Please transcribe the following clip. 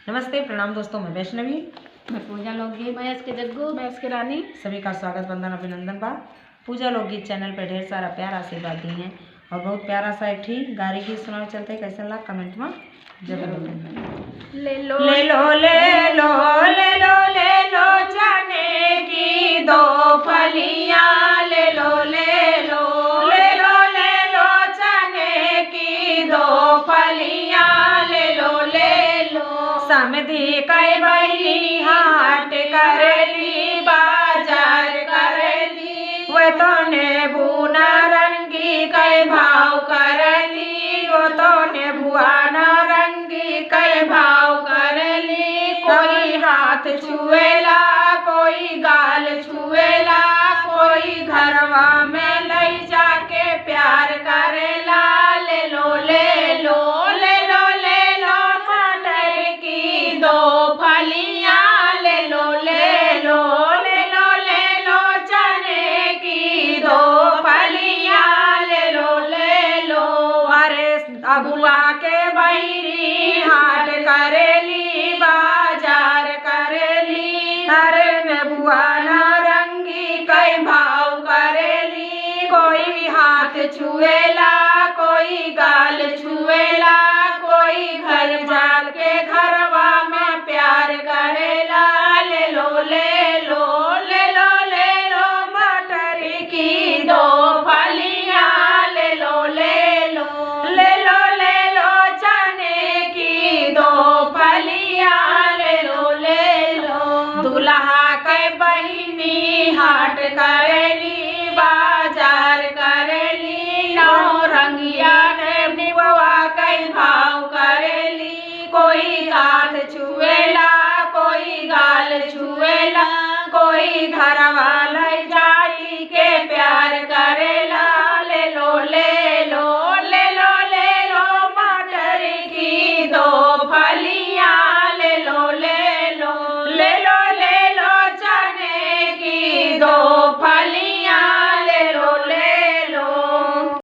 नमस्ते, प्रणाम दोस्तों। मैं वैष्णवी, मैं पूजा लोकगीत, मैं इसके जग्गू, मैं इसके रानी। सभी का स्वागत, वंदन, अभिनंदन बा। पूजा लोकगीत चैनल पर ढेर सारा प्यार आशीर्वाद दी हैं और बहुत प्यारा सा एक ठीक गारी गीत सुनाओ चलते। कैसा लगा कमेंट में जरूर। ले लो ले लो ले लो ले लो ले लो चने की दो फलियां, ले लो ले लो ले लो ले लो चने की दो फलियां, ले लो ले लो। समधी कई बहिनी हाट करेली, बाजार करेली, वो तो ने बुना रंगी कई भाव करेली, वो तो ने बुआ नारंगी कई भाव करेली। कोई हाथ छुएला, कोई गाल छुएला, कोई घरवा में लई जाके प्यार करेला। ले लो ले लो ले लो ले लो मटर की दो फलियां, ले लो ले लो ले लो ले लो चने की दो फलियां, ले लो ले लो। अरे अबुआ के बहिनी हाट करेली, बाजार करेली, अरे में बुआ नारंगी कई भाव करेली। कोई हाथ छुएला, कोई गाल छुएला, कोई घर जाल के घरवा में प्यार करेला। ले लो ले लो ले लो ले लो मटर की दो फलियां, ले लो ले लो ले लो ले लो चने की दो फलियां, ले लो ले लो। दूल्हा के बहिनी हाट करेली, बाजार करेली, नौ रंगिया ने बुआ कई भाव करेली। कोई हाथ छुएला, कोई गाल छुएला, कोई घरवा